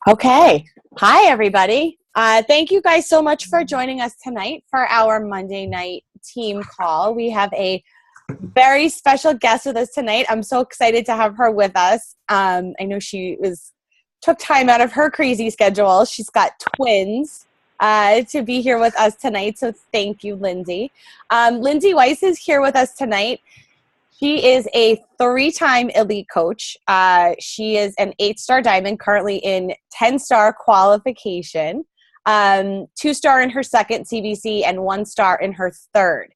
Okay. Hi, everybody. Thank you guys so much for joining us tonight for our Monday night team call. We have a very special guest with us tonight. I'm so excited to have her with us. I know took time out of her crazy schedule. She's got twins to be here with us tonight. So thank you, Lyndsi. Lyndsi Weise is here with us tonight. She is a 3-time elite coach. She is an 8-star diamond, currently in 10-star qualification, 2-star in her second CBC, and 1-star in her third.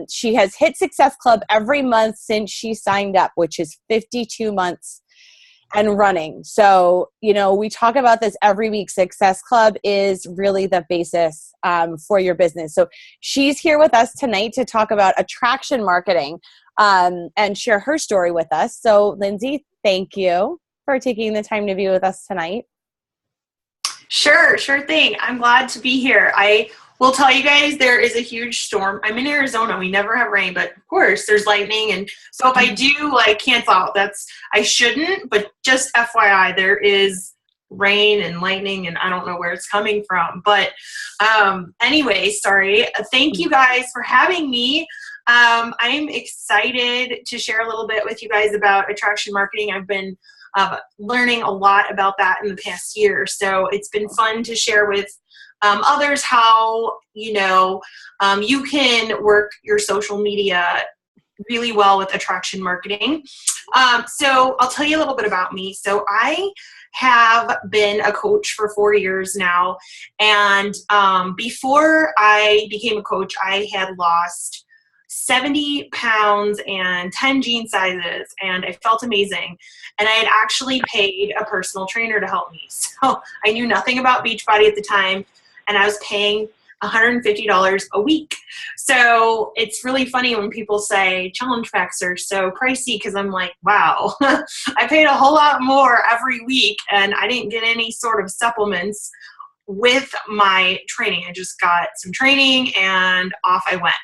She has hit Success Club every month since she signed up, which is 52 months and running. So, we talk about this every week. Success Club is really the basis for your business. So she's here with us tonight to talk about attraction marketing and share her story with us. So Lyndsi, thank you for taking the time to be with us tonight. Sure thing. I'm glad to be here. I will tell you guys there is a huge storm. I'm in Arizona. We never have rain, but of course there's lightning. And so if I do cancel out, I shouldn't, but just FYI, there is rain and lightning and I don't know where it's coming from. But anyway, sorry. Thank you guys for having me. I'm excited to share a little bit with you guys about attraction marketing. I've been learning a lot about that in the past year. So it's been fun to share with others how, you can work your social media really well with attraction marketing. So I'll tell you a little bit about me. So I have been a coach for 4 years now. And before I became a coach, I had lost 70 pounds and 10 jean sizes, and I felt amazing. And I had actually paid a personal trainer to help me. So I knew nothing about Beachbody at the time, and I was paying $150 a week. So it's really funny when people say challenge packs are so pricey, because I'm like, wow, I paid a whole lot more every week, and I didn't get any sort of supplements with my training. I just got some training and off I went.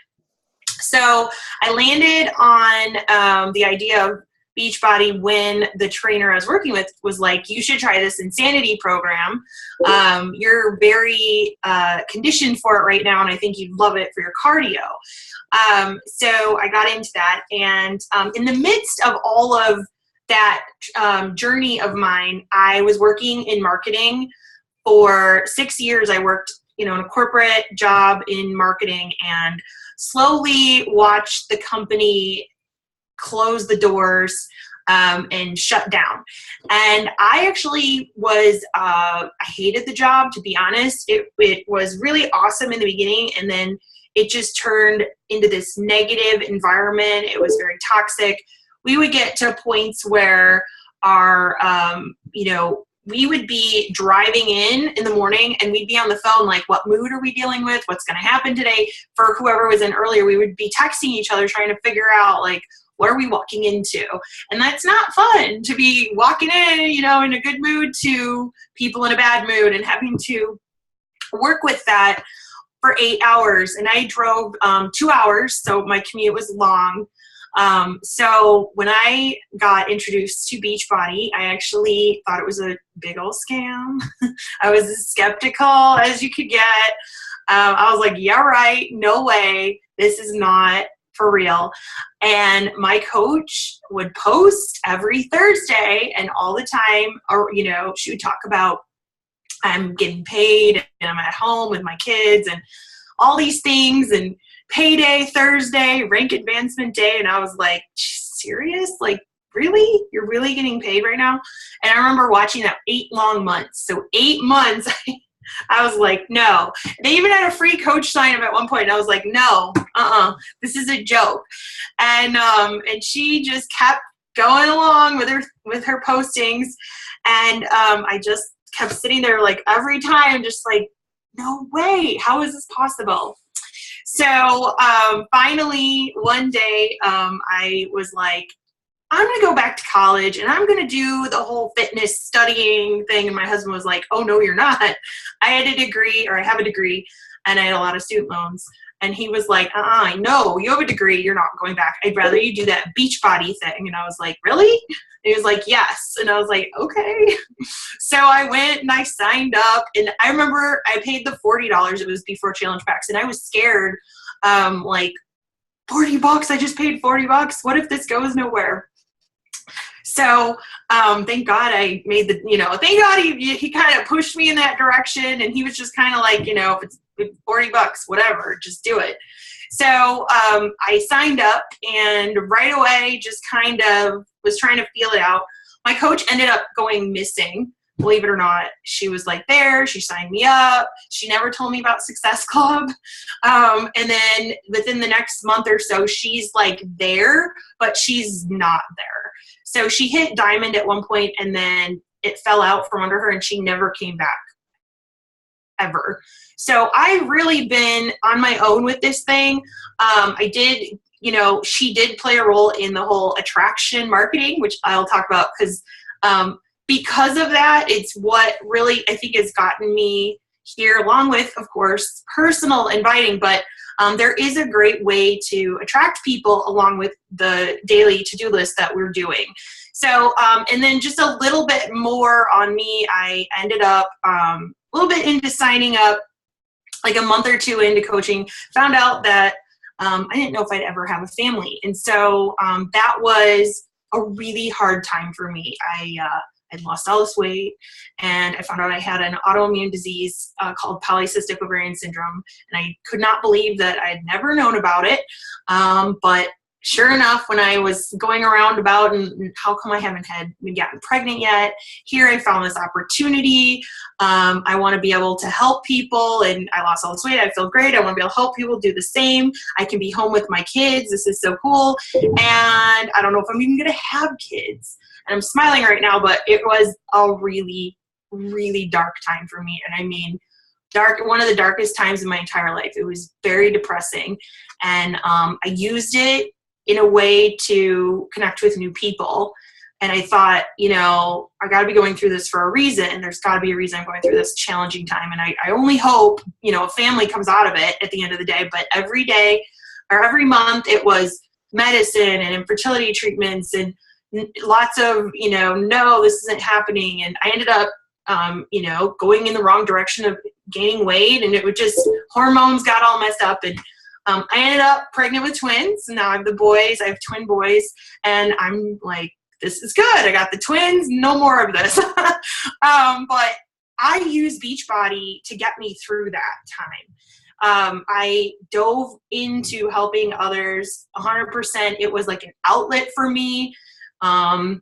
So I landed on the idea of Beachbody when the trainer I was working with was like, you should try this insanity program. You're very conditioned for it right now, and I think you'd love it for your cardio. So I got into that, and in the midst of all of that journey of mine, I was working in marketing for 6 years. I worked in a corporate job in marketing and slowly watched the company close the doors and shut down. And I actually I hated the job, to be honest. It was really awesome in the beginning, and then it just turned into this negative environment. It was very toxic. We would get to points where we would be driving in the morning, and we'd be on the phone like, what mood are we dealing with? What's going to happen today? For whoever was in earlier, we would be texting each other trying to figure out what are we walking into? And that's not fun, to be walking in a good mood to people in a bad mood and having to work with that for 8 hours. And I drove 2 hours, so my commute was long. So when I got introduced to Beachbody, I actually thought it was a big old scam. I was as skeptical as you could get. I was like, yeah, right. No way. This is not for real. And my coach would post every Thursday, and all the time, she would talk about I'm getting paid and I'm at home with my kids and all these things, and payday Thursday, rank advancement day. And I was like, serious? Really? You're really getting paid right now? And I remember watching that 8 long months. So 8 months, I was like, no. They even had a free coach sign up at one point. And I was like, no, this is a joke. And she just kept going along with her postings. And I just kept sitting there every time, just no way. How is this possible? So finally, one day, I was like, I'm going to go back to college and I'm going to do the whole fitness studying thing. And my husband was like, oh, no, you're not. I have a degree, and I had a lot of student loans. And he was like, I know you have a degree. You're not going back. I'd rather you do that Beachbody thing. And I was like, really? And he was like, yes. And I was like, okay. So I went and I signed up, and I remember I paid the $40. It was before challenge packs. And I was scared, like, $40. I just paid $40. What if this goes nowhere? So thank God I made thank God he kind of pushed me in that direction, and he was just kind of like, if it's $40, whatever, just do it. So I signed up, and right away just kind of was trying to feel it out. My coach ended up going missing. Believe it or not, she was like there. She signed me up. She never told me about Success Club. And then within the next month or so, she's like there, but she's not there. So she hit diamond at one point, and then it fell out from under her, and she never came back ever. So I've really been on my own with this thing. I did, she did play a role in the whole attraction marketing, which I'll talk about because of that, it's what really I think has gotten me here, along with, of course, personal inviting. But there is a great way to attract people along with the daily to-do list that we're doing. So, and then just a little bit more on me, I ended up a little bit into signing up, like a month or two into coaching, found out that I didn't know if I'd ever have a family. And so that was a really hard time for me. I'd lost all this weight, and I found out I had an autoimmune disease called polycystic ovarian syndrome, and I could not believe that I'd never known about it. But sure enough, when I was going around about, and how come I haven't gotten pregnant yet, here I found this opportunity. I want to be able to help people, and I lost all this weight. I feel great. I want to be able to help people do the same. I can be home with my kids. This is so cool. And I don't know if I'm even going to have kids. And I'm smiling right now, but it was a really, really dark time for me. And I mean, one of the darkest times in my entire life. It was very depressing. And I used it in a way to connect with new people. And I thought, I got to be going through this for a reason. There's got to be a reason I'm going through this challenging time. And I only hope, a family comes out of it at the end of the day. But every day or every month, it was medicine and infertility treatments and lots of, no, this isn't happening. And I ended up, going in the wrong direction of gaining weight, and it would just, hormones got all messed up. And I ended up pregnant with twins. And now I have the boys. I have twin boys, and I'm like, this is good. I got the twins. No more of this. But I use Beachbody to get me through that time. I dove into helping others 100%. It was like an outlet for me. I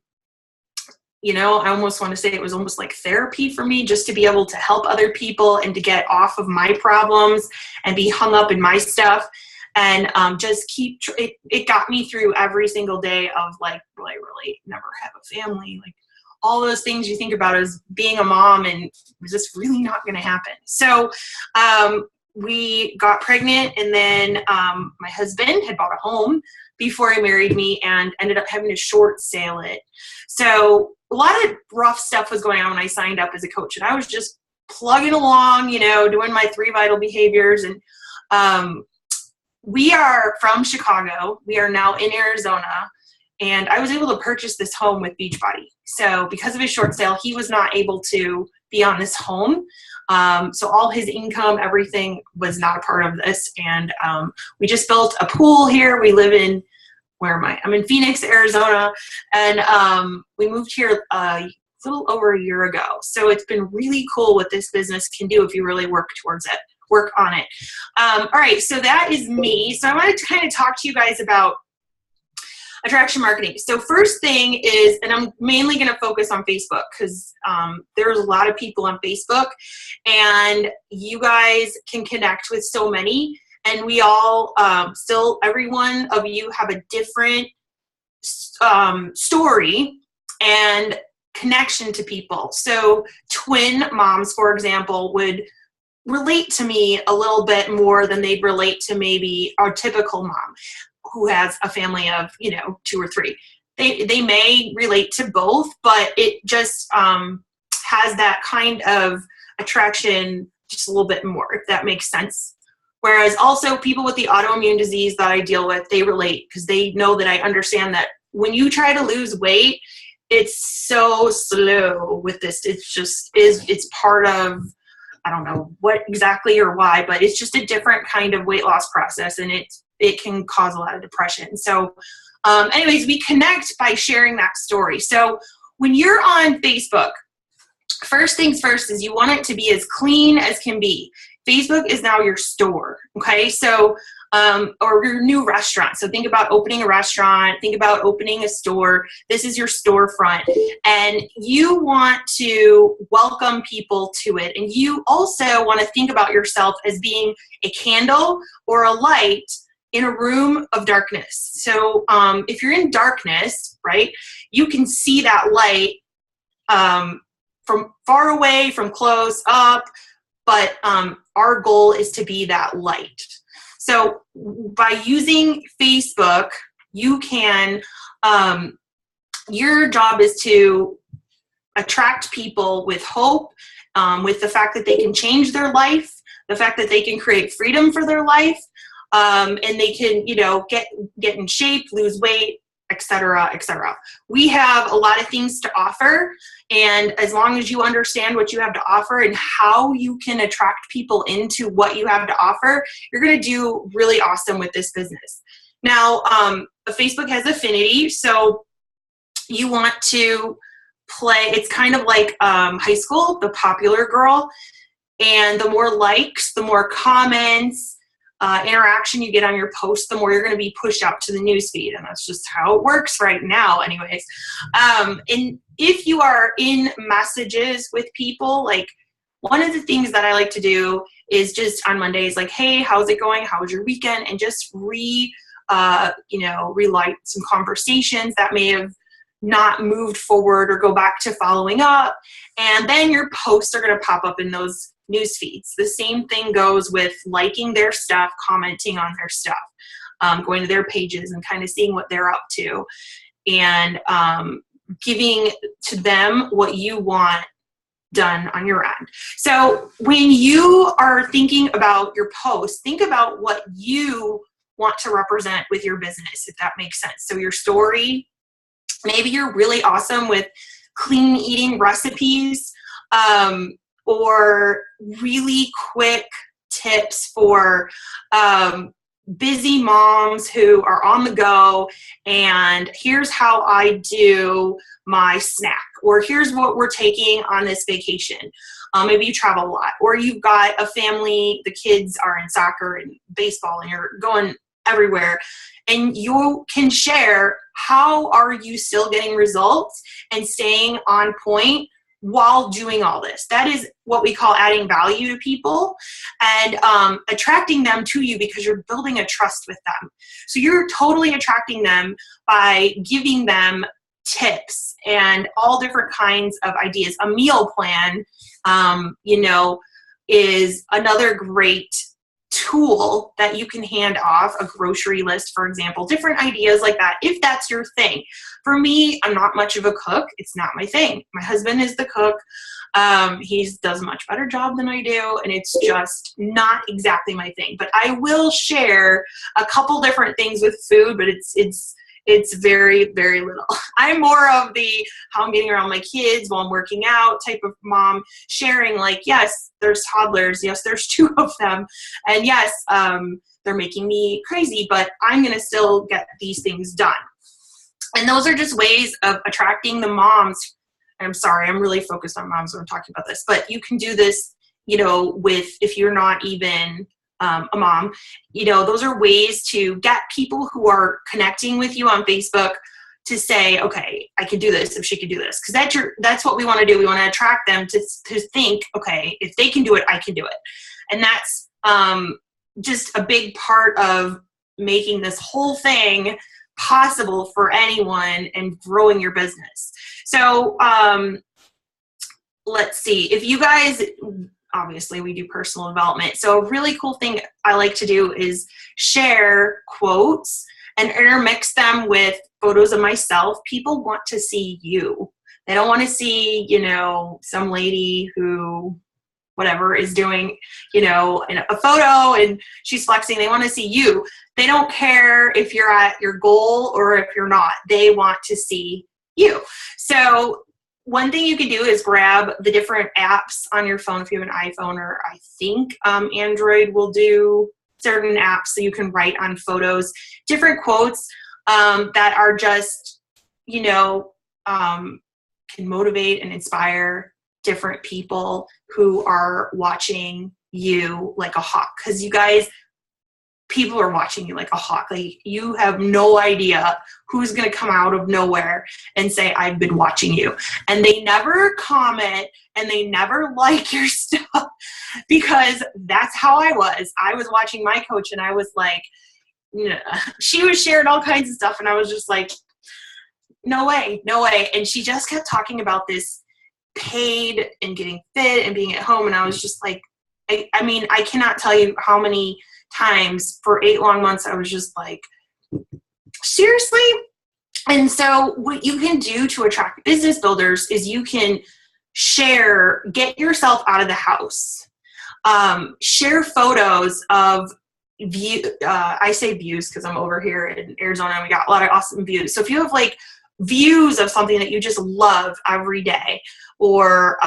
almost want to say it was almost like therapy for me, just to be able to help other people and to get off of my problems and be hung up in my stuff. And just it got me through every single day of like, will I really never have a family? Like all those things you think about as being a mom, and was this really not going to happen? So we got pregnant, and then my husband had bought a home before he married me and ended up having to short sale it. So a lot of rough stuff was going on when I signed up as a coach, and I was just plugging along, doing my 3 vital behaviors. And we are from Chicago. We are now in Arizona, and I was able to purchase this home with Beachbody. So because of his short sale, he was not able to be on this home. So all his income, everything was not a part of this. And we just built a pool here. We live in, where am I? I'm in Phoenix, Arizona. And we moved here a little over a year ago. So it's been really cool what this business can do if you really work on it. All right, so that is me. So I wanted to kind of talk to you guys about attraction marketing. So first thing is, and I'm mainly going to focus on Facebook because there's a lot of people on Facebook, and you guys can connect with so many, and we all still, every one of you have a different story and connection to people. So twin moms, for example, would relate to me a little bit more than they'd relate to maybe our typical mom who has a family of, 2 or 3. They may relate to both, but it just has that kind of attraction just a little bit more, if that makes sense. Whereas also people with the autoimmune disease that I deal with, they relate because they know that I understand that when you try to lose weight, it's so slow with this. It's part of, I don't know what exactly or why, but it's just a different kind of weight loss process, and it can cause a lot of depression. So anyways, we connect by sharing that story. So when you're on Facebook, first things first is you want it to be as clean as can be. Facebook is now your store, okay? So, or your new restaurant. So think about opening a restaurant, think about opening a store. This is your storefront. And you want to welcome people to it. And you also want to think about yourself as being a candle or a light in a room of darkness. So if you're in darkness, right, you can see that light from far away, from close up, but our goal is to be that light. So by using Facebook, you can, your job is to attract people with hope, with the fact that they can change their life, the fact that they can create freedom for their life, and they can, get in shape, lose weight, etc., etc. We have a lot of things to offer, and as long as you understand what you have to offer and how you can attract people into what you have to offer, you're going to do really awesome with this business. Now, Facebook has affinity, so you want to play, it's kind of like high school, the popular girl, and the more likes, the more comments, interaction you get on your post, the more you're going to be pushed out to the newsfeed. And that's just how it works right now anyways. And if you are in messages with people, like one of the things that I like to do is just on Mondays, like, hey, how's it going? How was your weekend? And just relight some conversations that may have not moved forward or go back to following up. And then your posts are going to pop up in those news feeds. The same thing goes with liking their stuff, commenting on their stuff, going to their pages and kind of seeing what they're up to, and giving to them what you want done on your end. So when you are thinking about your post, think about what you want to represent with your business, if that makes sense. So your story, maybe you're really awesome with clean eating recipes, or really quick tips for busy moms who are on the go, and here's how I do my snack, or here's what we're taking on this vacation. Maybe you travel a lot, or you've got a family, the kids are in soccer and baseball, and you're going everywhere, and you can share how are you still getting results and staying on point while doing all this. That is what we call adding value to people, and attracting them to you because you're building a trust with them. So you're totally attracting them by giving them tips and all different kinds of ideas. A meal plan, is another great tool that you can hand off, a grocery list, for example, different ideas like that, if that's your thing. For me, I'm not much of a cook. It's not my thing. My husband is the cook. He does a much better job than I do, and it's just not exactly my thing. But I will share a couple different things with food, but it's very, very little. I'm more of the how I'm getting around my kids while I'm working out type of mom, sharing like, yes, there's toddlers. Yes, there's 2 of them. And yes, they're making me crazy, but I'm going to still get these things done. And those are just ways of attracting the moms. I'm sorry, I'm really focused on moms when I'm talking about this, but you can do this, with, if you're not even a mom, those are ways to get people who are connecting with you on Facebook to say, okay, I can do this if she can do this. Because that's what we want to do. We want to attract them to think, okay, if they can do it, I can do it. And that's just a big part of making this whole thing possible for anyone and growing your business. So let's see, if you guys, obviously we do personal development. So a really cool thing I like to do is share quotes and intermix them with photos of myself. People want to see you. They don't want to see, some lady who, whatever is doing, in a photo and she's flexing. They want to see you. They don't care if you're at your goal or if you're not. They want to see you. So one thing you can do is grab the different apps on your phone. If you have an iPhone, or I think Android will do certain apps so you can write on photos different quotes that are just, can motivate and inspire different people who are watching you like a hawk. Because you guys, people are watching you like a hawk. Like, you have no idea who's going to come out of nowhere and say, I've been watching you. And they never comment and they never like your stuff, because that's how I was. I was watching my coach and I was like, she was sharing all kinds of stuff and I was just like, no way. And she just kept talking about this paid and getting fit and being at home. And I was just like, I mean, I cannot tell you how many times for 8 long months I was just like, seriously? And so what you can do to attract business builders is you can get yourself out of the house, share photos of I say views because I'm over here in Arizona and we got a lot of awesome views. So if you have like views of something that you just love every day, or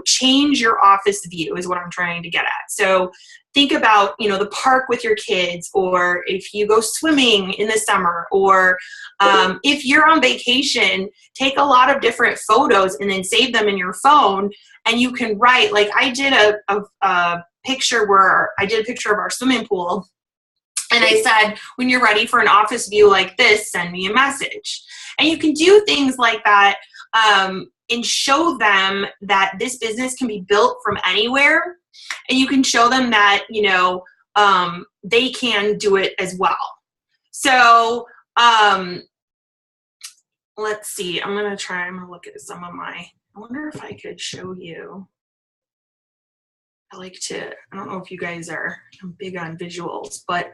change your office view is what I'm trying to get at. So think about the park with your kids, or if you go swimming in the summer, or if you're on vacation, take a lot of different photos and then save them in your phone, and you can write. Like, I did a picture where I did a picture of our swimming pool, and I said, when you're ready for an office view like this, send me a message. And you can do things like that and show them that this business can be built from anywhere. And you can show them that, they can do it as well. So let's see. I'm going to look at some of I wonder if I could show you. I don't know if you guys I'm big on visuals, but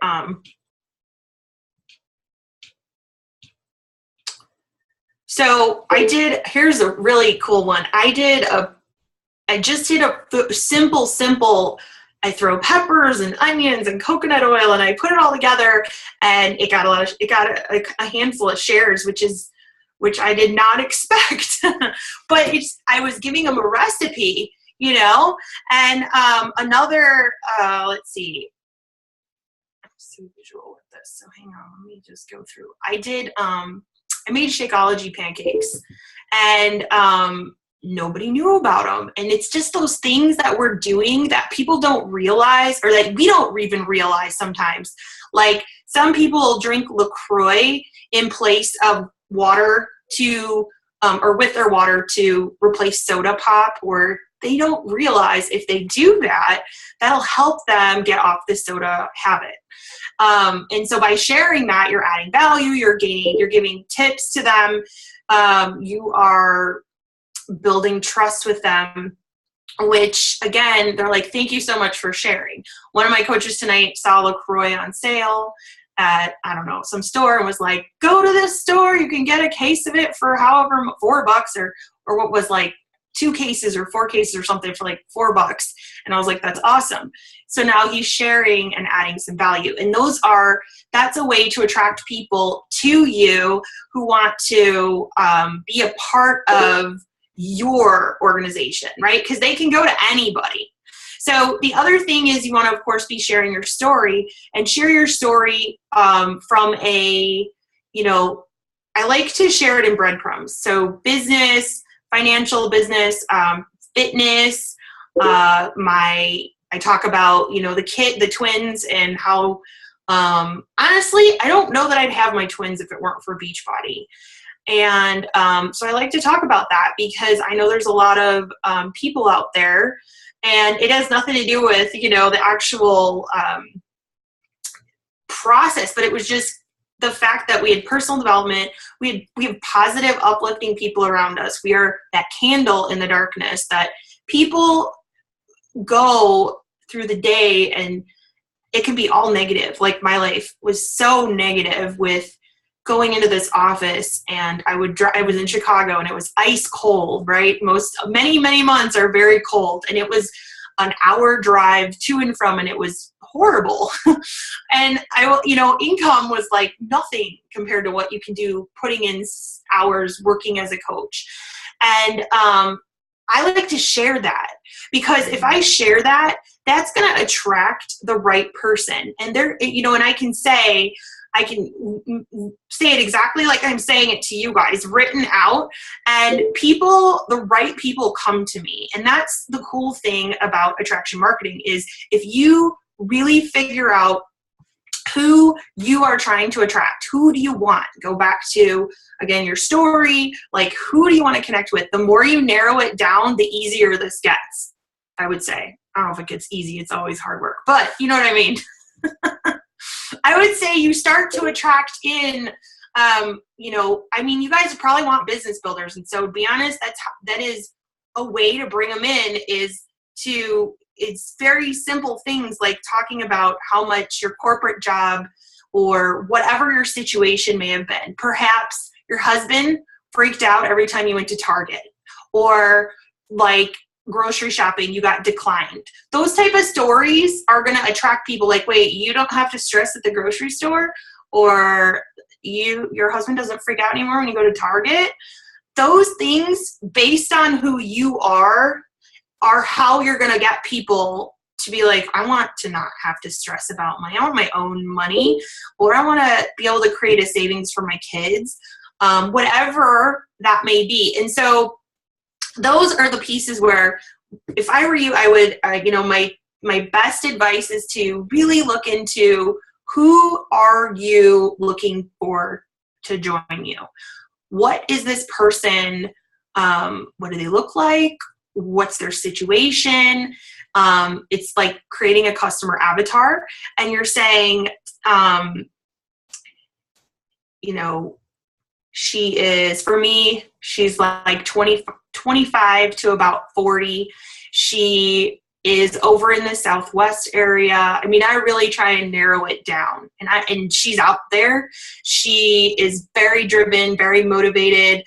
so here's a really cool one. I just did a simple, I throw peppers and onions and coconut oil and I put it all together, and it got a handful of shares, which I did not expect, but I was giving them a recipe, and another, let's see, I'm so visual with this. So hang on, let me just go through. I made Shakeology pancakes, and nobody knew about them. And it's just those things that we're doing that people don't realize, or that we don't even realize sometimes. Like, some people drink LaCroix in place of water or with their water to replace soda pop, or they don't realize if they do that, that'll help them get off the soda habit. And so by sharing that, you're adding value, you're giving tips to them, you are building trust with them, which again, they're like, thank you so much for sharing. One of my coaches tonight saw LaCroix on sale at, I don't know, some store, and was like, go to this store, you can get a case of it for however $4 or what was like 2 cases or 4 cases or something for like $4. And I was like, that's awesome. So now he's sharing and adding some value. And that's a way to attract people to you who want to be a part of your organization, right? Because they can go to anybody. So the other thing is, you want to, of course, be sharing your story, and share your story from I like to share it in breadcrumbs. So business, financial business, fitness, I talk about, the twins, and how, honestly, I don't know that I'd have my twins if it weren't for Beachbody. And so I like to talk about that, because I know there's a lot of people out there, and it has nothing to do with, the actual process, but it was just the fact that we had personal development, we have positive, uplifting people around us. We are that candle in the darkness that people go through the day, and it can be all negative. Like, my life was so negative with going into this office, and I was in Chicago, and it was ice cold, right? Many months are very cold. And it was an hour drive to and from, and it was horrible. And income was like nothing compared to what you can do putting in hours working as a coach. And I like to share that, because if I share that, that's going to attract the right person. And and I can say it exactly like I'm saying it to you guys, written out, and the right people come to me. And that's the cool thing about attraction marketing, is if you really figure out who you are trying to attract, who do you want? Go back to, again, your story, like who do you want to connect with? The more you narrow it down, the easier this gets, I would say. I don't know if it gets easy, it's always hard work, but you know what I mean? I would say you start to attract in, you guys probably want business builders. And so to be honest, that is a way to bring them in, it's very simple things like talking about how much your corporate job or whatever your situation may have been. Perhaps your husband freaked out every time you went to Target, or like grocery shopping, you got declined. Those type of stories are going to attract people. Like, wait, you don't have to stress at the grocery store, or your husband doesn't freak out anymore when you go to Target. Those things, based on who you are how you're going to get people to be like, I want to not have to stress about I want my own money, or I want to be able to create a savings for my kids, whatever that may be. And so those are the pieces where, if I were you, I would, my best advice is to really look into, who are you looking for to join you? What is this person? What do they look like? What's their situation? It's like creating a customer avatar, and you're saying, she is, for me, she's like 25 to about 40. She is over in the Southwest area. I mean, I really try and narrow it down, and she's out there. She is very driven, very motivated.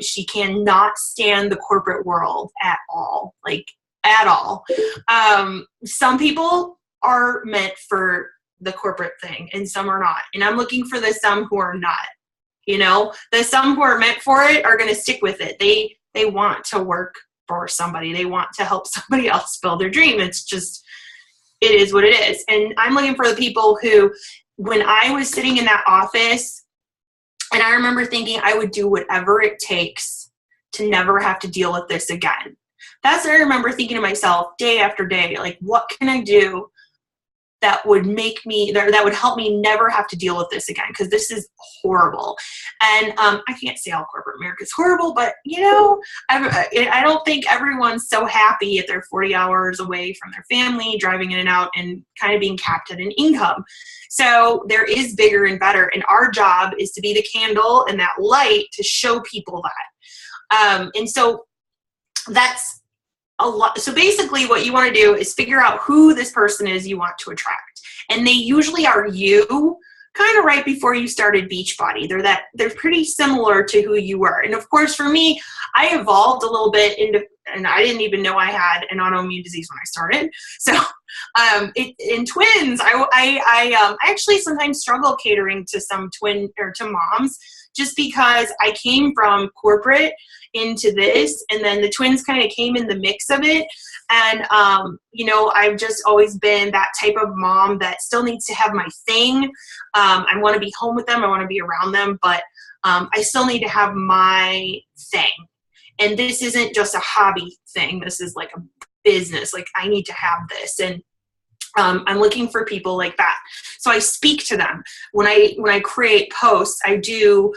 She cannot stand the corporate world at all, some people are meant for the corporate thing and some are not. And I'm looking for the some who are not, the some who are meant for it are going to stick with it. They want to work for somebody. They want to help somebody else build their dream. It's just, it is what it is. And I'm looking for the people who, when I was sitting in that office, and I remember thinking I would do whatever it takes to never have to deal with this again. That's what I remember thinking to myself day after day, like, what can I do that would help me never have to deal with this again? Because this is horrible. And I can't say all corporate America is horrible, but I don't think everyone's so happy at their 40 hours away from their family, driving in and out, and kind of being capped at an income. So there is bigger and better, and our job is to be the candle and that light to show people that. And so that's a lot. So basically what you want to do is figure out who this person is you want to attract. And they usually are you, kind of right before you started Beachbody. They're pretty similar to who you were. And of course, for me, I evolved a little bit and I didn't even know I had an autoimmune disease when I started. So in twins, I actually sometimes struggle catering to some to moms, just because I came from corporate into this, and then the twins kind of came in the mix of it. And, I've just always been that type of mom that still needs to have my thing. I want to be home with them. I want to be around them, but I still need to have my thing. And this isn't just a hobby thing. This is like a business. Like, I need to have this. And I'm looking for people like that. So I speak to them. When I create posts, I'll do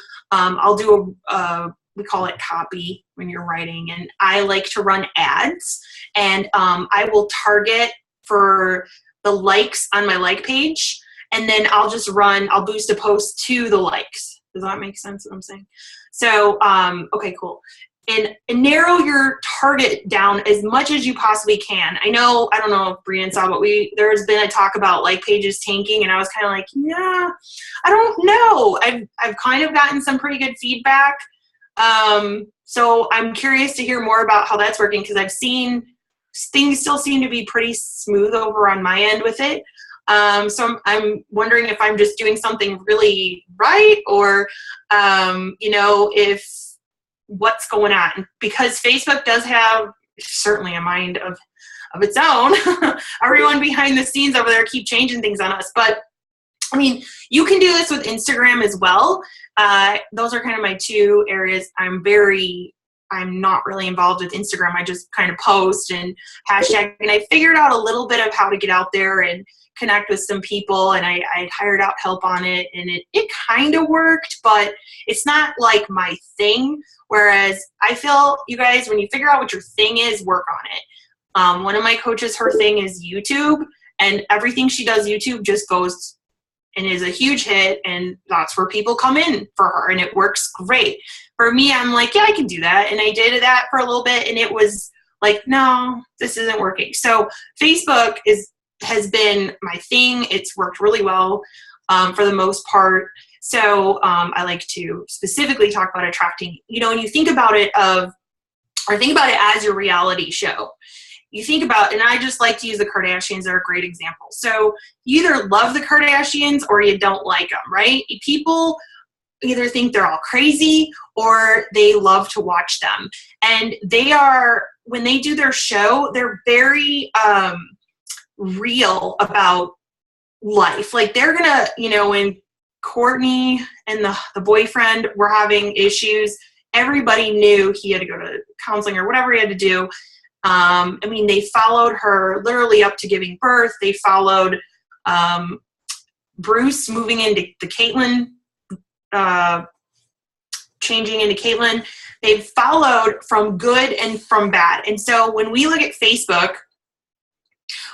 we call it copy when you're writing, and I like to run ads, and I will target for the likes on my like page, and then I'll boost a post to the likes. Does that make sense what I'm saying? So, okay, cool. And narrow your target down as much as you possibly can. I don't know if Brian saw, but there's been a talk about like pages tanking, and I was kind of like, yeah, I don't know. I've kind of gotten some pretty good feedback. So I'm curious to hear more about how that's working, because I've seen things still seem to be pretty smooth over on my end with it. So I'm wondering if I'm just doing something really right, or, if what's going on, because Facebook does have certainly a mind of its own. Everyone behind the scenes over there keep changing things on us. But I mean, you can do this with Instagram as well. Those are kind of my two areas. I'm not really involved with Instagram. I just kind of post and hashtag, and I figured out a little bit of how to get out there and connect with some people, and I hired out help on it, and it kind of worked, but it's not like my thing. Whereas I feel, you guys, when you figure out what your thing is, work on it. One of my coaches, her thing is YouTube, and everything she does YouTube just goes and is a huge hit, and that's where people come in for her, and it works great. For me, I'm like, yeah, I can do that, and I did that for a little bit, and it was like, no, this isn't working. So Facebook has been my thing. It's worked really well for the most part. So I like to specifically talk about attracting, and you think about it as your reality show. You think about, and I just like to use the Kardashians. They're a great example. So you either love the Kardashians or you don't like them, right? People either think they're all crazy or they love to watch them. And when they do their show, they're very real about life. Like they're gonna, when Courtney and the boyfriend were having issues, everybody knew he had to go to counseling or whatever he had to do. They followed her literally up to giving birth. They followed Bruce moving into the Caitlyn, changing into Caitlyn. They've followed from good and from bad. And so when we look at Facebook,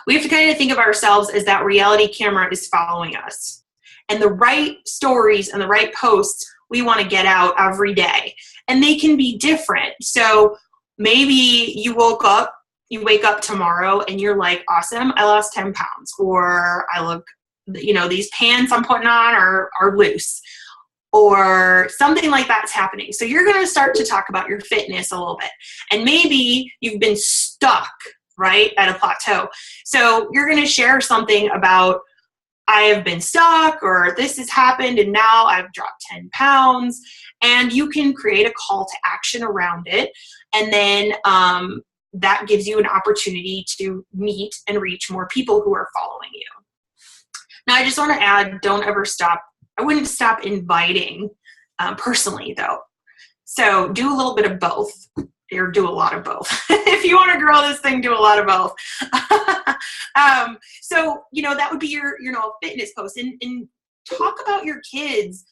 we have to kind of think of ourselves as that reality camera is following us. And the right stories and the right posts we want to get out every day. And they can be different. So maybe you wake up tomorrow and you're like, awesome, I lost 10 pounds. Or I look, these pants I'm putting on are loose. Or something like that's happening. So you're going to start to talk about your fitness a little bit. And maybe you've been stuck, right, at a plateau. So you're going to share something about, I have been stuck, or this has happened and now I've dropped 10 pounds. And you can create a call to action around it. And then that gives you an opportunity to meet and reach more people who are following you. Now, I just want to add, don't ever stop. I wouldn't stop inviting personally, though. So do a little bit of both, or do a lot of both. If you want to grow this thing, do a lot of both. So, that would be your, fitness post. And talk about your kids.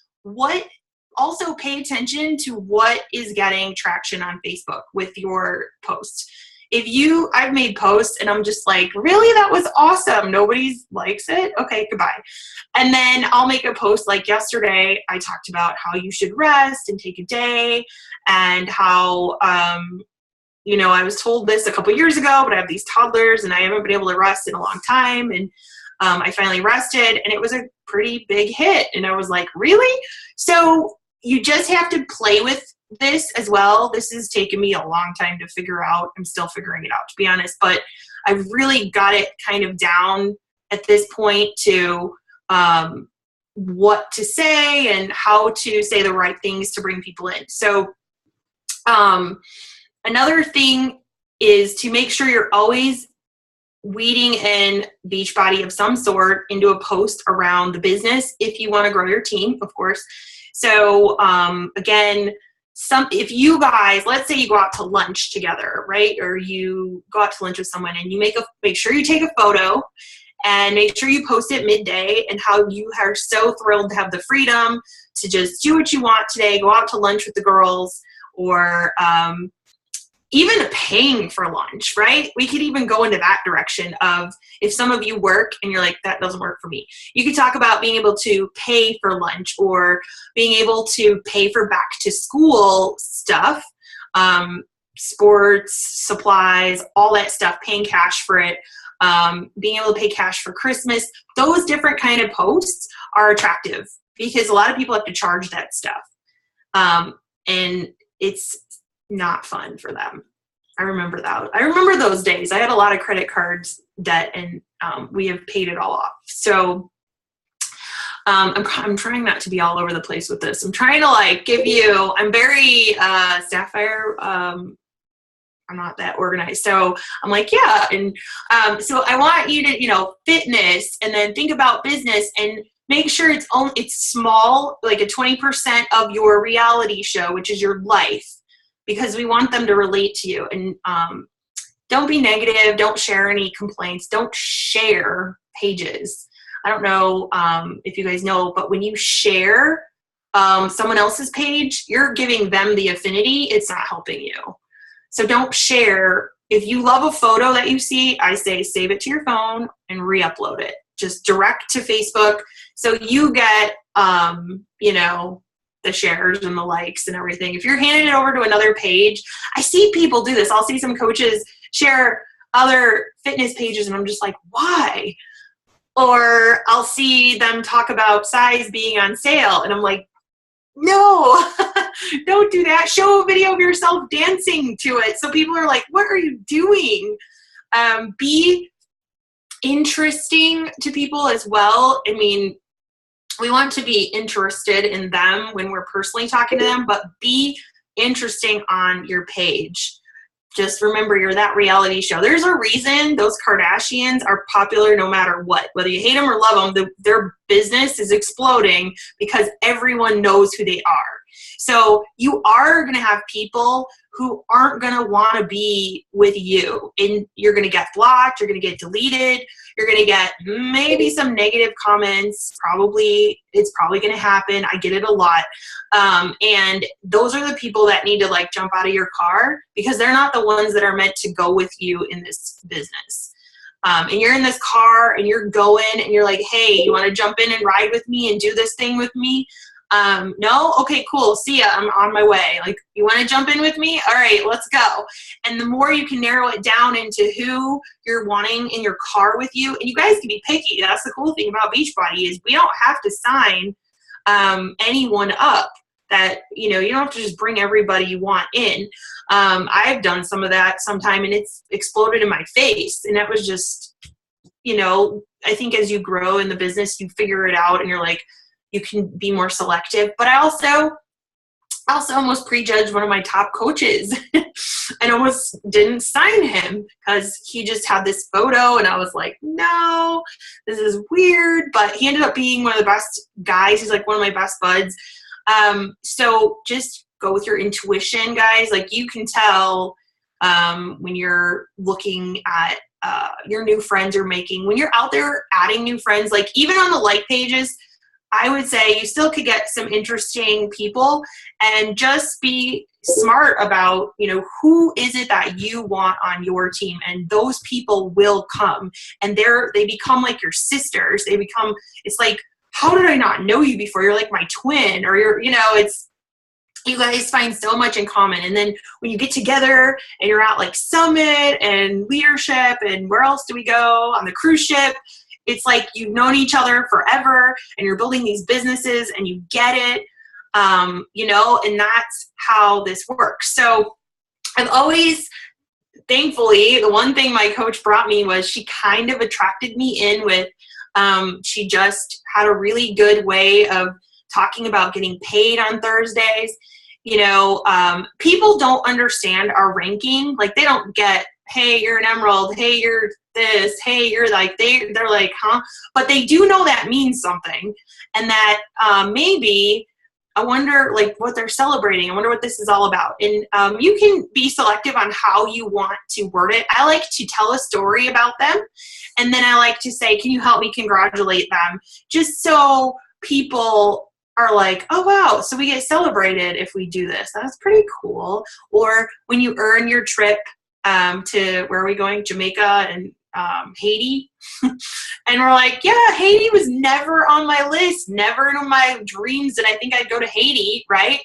Also pay attention to what is getting traction on Facebook with your posts. I've made posts and I'm just like, really, that was awesome. Nobody likes it. Okay, goodbye. And then I'll make a post like yesterday. I talked about how you should rest and take a day, and how, I was told this a couple years ago, but I have these toddlers and I haven't been able to rest in a long time. And I finally rested, and it was a pretty big hit. And I was like, really? So you just have to play with this as well. This has taken me a long time to figure out. I'm still figuring it out, to be honest, but I've really got it kind of down at this point to what to say and how to say the right things to bring people in. So another thing is to make sure you're always weeding in Beachbody of some sort into a post around the business if you want to grow your team, of course. So again, if you guys, let's say you go out to lunch together, right? Or you go out to lunch with someone and you make sure you take a photo and make sure you post it midday, and how you are so thrilled to have the freedom to just do what you want today, go out to lunch with the girls, or even paying for lunch, right? We could even go into that direction of, if some of you work and you're like, that doesn't work for me. You could talk about being able to pay for lunch, or being able to pay for back to school stuff, sports, supplies, all that stuff, paying cash for it, being able to pay cash for Christmas. Those different kind of posts are attractive because a lot of people have to charge that stuff. And it's not fun for them. I remember that. I remember those days. I had a lot of credit cards debt, and we have paid it all off. So I'm trying not to be all over the place with this. I'm trying to like give you, I'm very sapphire. I'm not that organized. So I'm like, yeah. And so I want you to, fitness, and then think about business, and make sure it's small, like a 20% of your reality show, which is your life, because we want them to relate to you. And don't be negative. Don't share any complaints. Don't share pages. I don't know if you guys know, but when you share someone else's page, you're giving them the affinity. It's not helping you. So don't share. If you love a photo that you see, I say save it to your phone and re-upload it. Just direct to Facebook. So you get, the shares and the likes and everything. If you're handing it over to another page, I see people do this. I'll see some coaches share other fitness pages, and I'm just like, why? Or I'll see them talk about size being on sale, and I'm like, no, don't do that. Show a video of yourself dancing to it. So people are like, what are you doing? Be interesting to people as well. I mean, we want to be interested in them when we're personally talking to them, but be interesting on your page. Just remember, you're that reality show. There's a reason those Kardashians are popular no matter what. Whether you hate them or love them, their business is exploding because everyone knows who they are. So you are going to have people who aren't going to want to be with you. And you're going to get blocked. You're going to get deleted. You're going to get maybe some negative comments. It's probably going to happen. I get it a lot. And those are the people that need to like jump out of your car, because they're not the ones that are meant to go with you in this business. And you're in this car and you're going and you're like, hey, you want to jump in and ride with me and do this thing with me? No? Okay, cool. See ya. I'm on my way. Like, you want to jump in with me? All right, let's go. And the more you can narrow it down into who you're wanting in your car with you, and you guys can be picky. That's the cool thing about Beachbody is we don't have to sign anyone up. That, you don't have to just bring everybody you want in. I've done some of that sometime, and it's exploded in my face. And that was just, I think as you grow in the business, you figure it out, and you're like, you can be more selective. But I also almost prejudged one of my top coaches and almost didn't sign him because he just had this photo, and I was like, no, this is weird. But he ended up being one of the best guys. He's like one of my best buds. So just go with your intuition, guys. Like, you can tell when you're looking at your new friends you're making, when you're out there adding new friends, like even on the like pages, I would say you still could get some interesting people, and just be smart about, who is it that you want on your team, and those people will come, and they become like your sisters. It's like, how did I not know you before? You're like my twin, or you guys find so much in common. And then when you get together and you're at like Summit and Leadership, and where else do we go? On the cruise ship. It's like you've known each other forever, and you're building these businesses, and you get it, and that's how this works. So I've always, thankfully, the one thing my coach brought me was she kind of attracted me in with, she just had a really good way of talking about getting paid on Thursdays. People don't understand our ranking. Like, they don't get, hey, you're an emerald, hey, you're this, hey, you're like, they're like, huh? But they do know that means something, and that maybe, I wonder like what they're celebrating. I wonder what this is all about. And you can be selective on how you want to word it. I like to tell a story about them, and then I like to say, can you help me congratulate them? Just so people are like, oh wow, so we get celebrated if we do this. That's pretty cool. Or when you earn your trip to, where are we going? Jamaica and Haiti. And we're like, yeah, Haiti was never on my list, never in my dreams that I think I'd go to Haiti, right?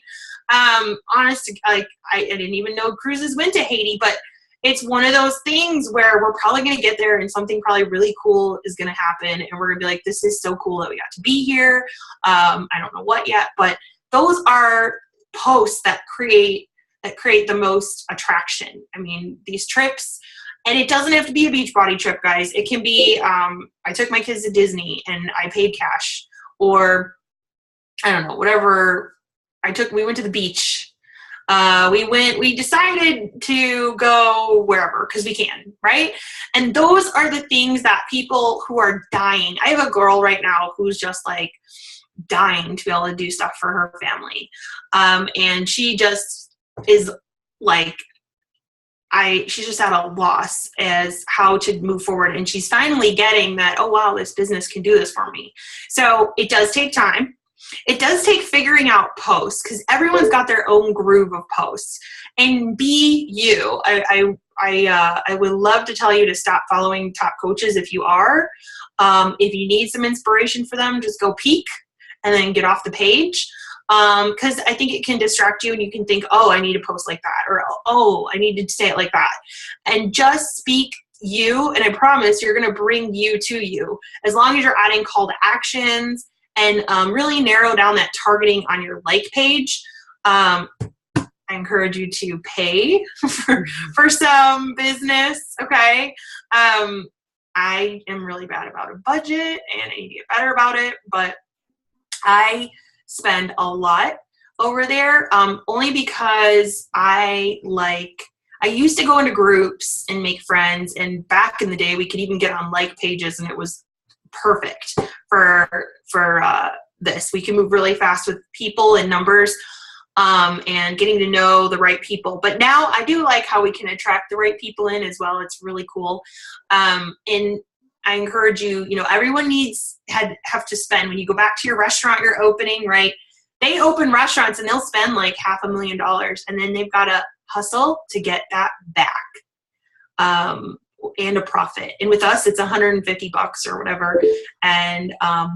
Honestly, like, I didn't even know cruises went to Haiti, but it's one of those things where we're probably going to get there, and something probably really cool is going to happen, and we're going to be like, this is so cool that we got to be here. I don't know what yet, but those are posts that create that create the most attraction. I mean, these trips, and it doesn't have to be a Beachbody trip, guys. It can be, I took my kids to Disney and I paid cash, or I don't know, whatever. We went to the beach. We decided to go wherever because we can, right? And those are the things that people who are dying. I have a girl right now who's just like dying to be able to do stuff for her family. And she just is like, she's just at a loss as how to move forward. And she's finally getting that, oh, wow, this business can do this for me. So it does take time. It does take figuring out posts because everyone's got their own groove of posts. And be you. I would love to tell you to stop following top coaches if you are. If you need some inspiration for them, just go peek and then get off the page. Because I think it can distract you and you can think, oh, I need to post like that, or oh, I need to say it like that. And just speak you, and I promise you're going to bring you to you. As long as you're adding call to actions and really narrow down that targeting on your like page. I encourage you to pay for some business, okay? I am really bad about a budget and I need to get better about it, but I spend a lot over there only because I used to go into groups and make friends, and back in the day we could even get on like pages and it was perfect for this. We can move really fast with people and numbers and getting to know the right people. But now I do like how we can attract the right people in as well. It's really cool. And I encourage you, everyone have to spend, when you go back to your restaurant you're opening, right? They open restaurants and they'll spend like $500,000 and then they've got to hustle to get that back. And a profit. And with us, it's $150 or whatever. And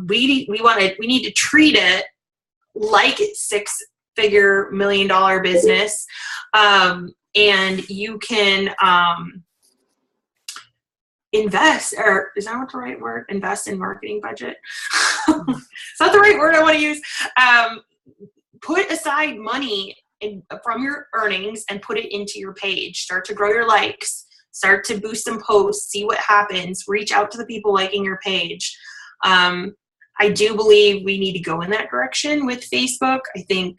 we need to treat it like it's six-figure $1 million business. And you can invest, or is that what the right word? Invest in marketing budget. Is that the right word I want to use? Put aside money from your earnings and put it into your page. Start to grow your likes. Start to boost some posts, see what happens, reach out to the people liking your page. I do believe we need to go in that direction with Facebook. I think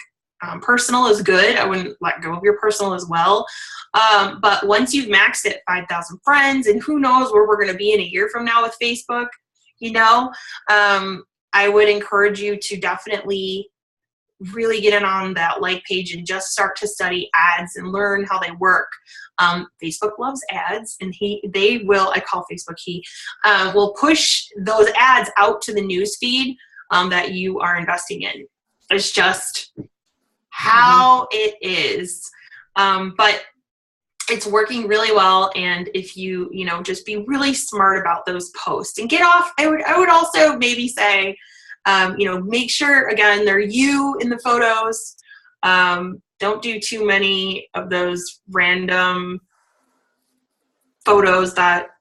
personal is good. I wouldn't let go of your personal as well. But once you've maxed it, 5,000 friends, and who knows where we're going to be in a year from now with Facebook, I would encourage you to definitely really get in on that like page and just start to study ads and learn how they work. Facebook loves ads, and I call Facebook, will push those ads out to the news feed that you are investing in. It's just how it is. But it's working really well. And if you, just be really smart about those posts and get off, I would also maybe say, make sure, again, they're you in the photos. Don't do too many of those random photos that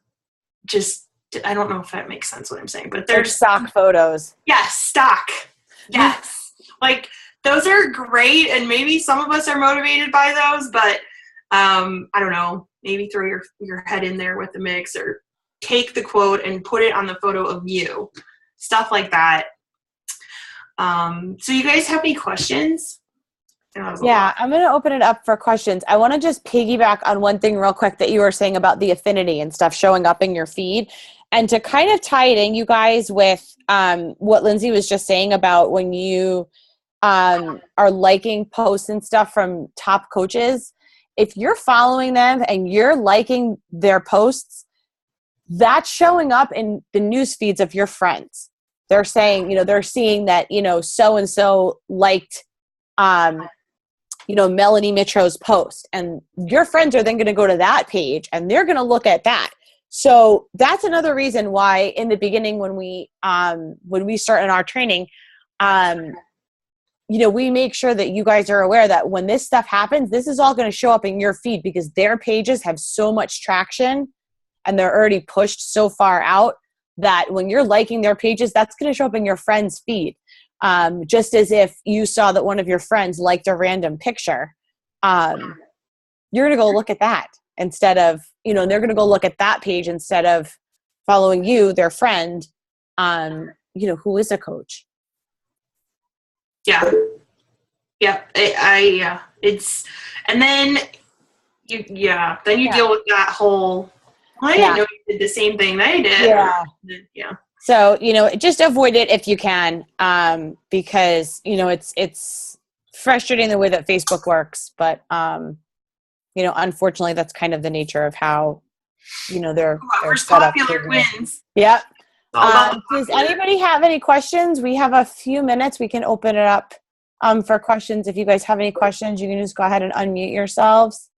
just, I don't know if that makes sense what I'm saying, but there's stock photos. Yes, stock. Yes. Like those are great. And maybe some of us are motivated by those, but I don't know, maybe throw your head in there with the mix, or take the quote and put it on the photo of you, stuff like that. So you guys have any questions? Yeah, I'm going to open it up for questions. I want to just piggyback on one thing real quick that you were saying about the affinity and stuff showing up in your feed. And to kind of tie it in, you guys, with what Lyndsi was just saying about when you are liking posts and stuff from top coaches, if you're following them and you're liking their posts, that's showing up in the news feeds of your friends. They're saying, they're seeing that, so-and-so liked, Melanie Mitro's post, and your friends are then going to go to that page and they're going to look at that. So that's another reason why in the beginning, when we start in our training, we make sure that you guys are aware that when this stuff happens, this is all going to show up in your feed because their pages have so much traction and they're already pushed so far out that when you're liking their pages, that's going to show up in your friend's feed. Just as if you saw that one of your friends liked a random picture, you're going to go look at that instead of, they're going to go look at that page instead of following you, their friend, who is a coach. Yeah. Yeah. And then you deal with that whole, I didn't know you did the same thing that I did. Yeah. So, just avoid it if you can, because, it's frustrating the way that Facebook works, but, unfortunately that's kind of the nature of how, they're set up. Popular wins. Yep. Does anybody have any questions? We have a few minutes. We can open it up for questions. If you guys have any questions, you can just go ahead and unmute yourselves.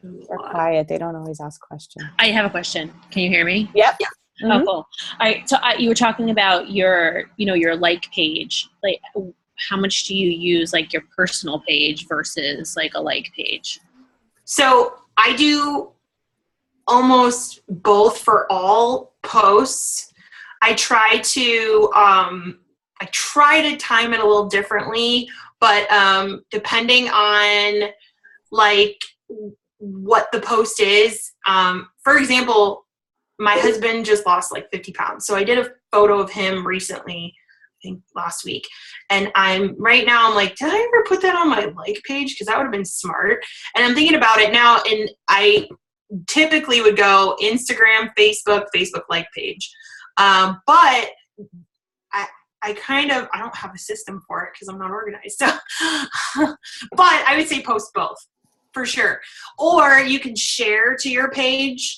They're quiet. They don't always ask questions. I have a question. Can you hear me? Yep. Yeah. Mm-hmm. Oh, cool. All right. So you were talking about your like page. Like, how much do you use like your personal page versus like a like page? So I do almost both for all posts. I try to time it a little differently, but depending on like what the post is. For example, my husband just lost like 50 pounds. So I did a photo of him recently, I think last week. And I'm like, did I ever put that on my like page? Because that would have been smart. And I'm thinking about it now, and I typically would go Instagram, Facebook like page. But I don't have a system for it because I'm not organized. So, but I would say post both for sure. Or you can share to your page,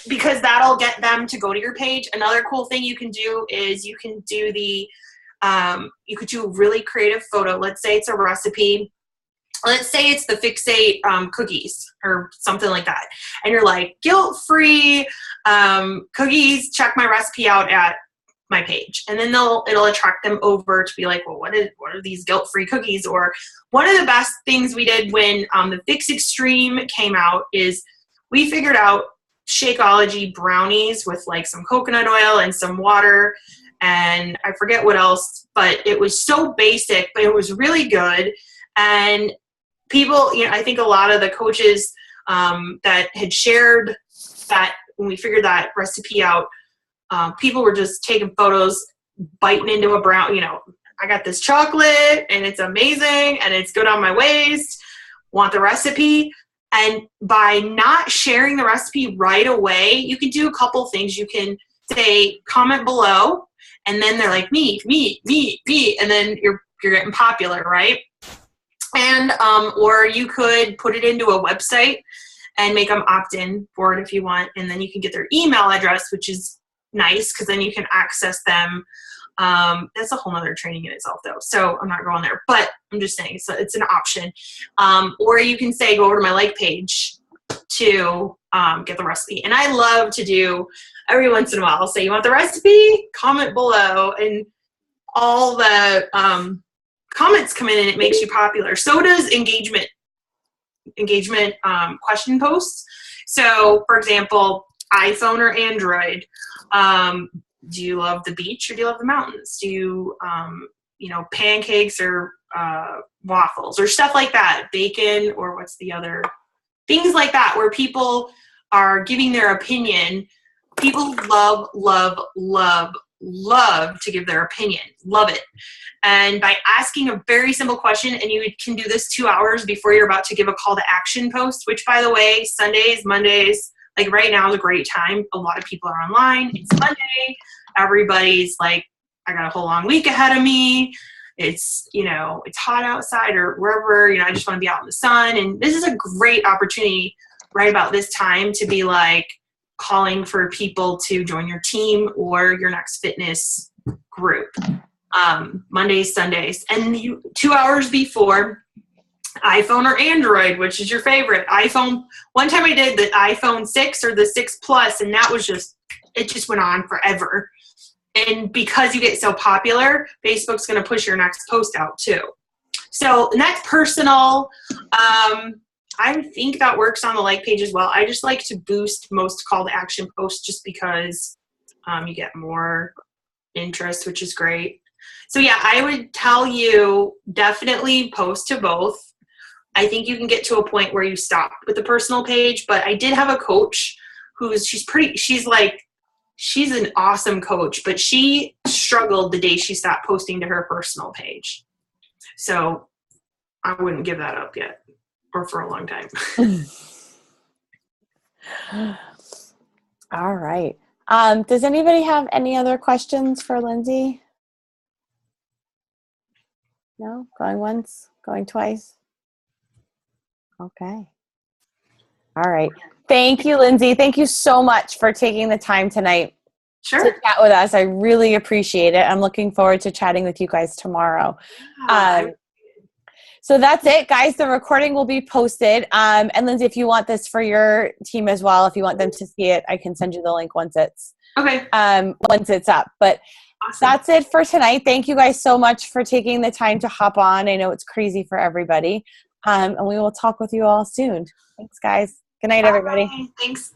because that'll get them to go to your page. Another cool thing you can do is you can do you could do a really creative photo. Let's say it's a recipe. Let's say it's the Fixate cookies or something like that. And you're like, guilt-free cookies, check my recipe out at my page. And then it'll attract them over to be like, well, what are these guilt-free cookies? Or one of the best things we did when the Fix Extreme came out is we figured out Shakeology brownies with like some coconut oil and some water. And I forget what else, but it was so basic, but it was really good. And people, I think a lot of the coaches that had shared that when we figured that recipe out, people were just taking photos, biting into a brown, I got this chocolate and it's amazing and it's good on my waist. Want the recipe? And by not sharing the recipe right away, you can do a couple things. You can say, comment below, and then they're like, me, and then you're getting popular, right? And or you could put it into a website and make them opt in for it if you want, and then you can get their email address, which is nice because then you can access them. That's a whole other training in itself though, so I'm not going there, but I'm just saying, so it's an option. Or you can say, go over to my like page to get the recipe. And I love to do, every once in a while, I'll say, you want the recipe? Comment below, and all the comments come in and it makes you popular. So does engagement question posts. So for example, iPhone or Android, do you love the beach or do you love the mountains? Do you, pancakes or waffles or stuff like that, bacon, or what's the other, things like that, where people are giving their opinion. People love to give their opinion, love it. And by asking a very simple question, and you can do this 2 hours before you're about to give a call to action post, which by the way, Sundays, Mondays, like right now is a great time. A lot of people are online. It's Monday. Everybody's like, I got a whole long week ahead of me. It's, it's hot outside or wherever, I just want to be out in the sun. And this is a great opportunity right about this time to be like calling for people to join your team or your next fitness group. Mondays, Sundays, and 2 hours before, iPhone or Android, which is your favorite? iPhone. One time I did the iPhone 6 or the 6 Plus, and that was it just went on forever. And because you get so popular, Facebook's going to push your next post out too. So, and that's personal. I think that works on the like page as well. I just like to boost most call to action posts just because you get more interest, which is great. So yeah, I would tell you definitely post to both. I think you can get to a point where you stop with the personal page, but I did have a coach she's an awesome coach, but she struggled the day she stopped posting to her personal page. So I wouldn't give that up yet, or for a long time. All right. Does anybody have any other questions for Lyndsi? No? Going once? Going twice? Okay. All right. Thank you, Lyndsi. Thank you so much for taking the time tonight Sure. to chat with us. I really appreciate it. I'm looking forward to chatting with you guys tomorrow. So that's it, guys. The recording will be posted. And Lyndsi, if you want this for your team as well, if you want them to see it, I can send you the link once it's up. But awesome. That's it for tonight. Thank you guys so much for taking the time to hop on. I know it's crazy for everybody. And we will talk with you all soon. Thanks, guys. Good night, everybody. Bye. Thanks.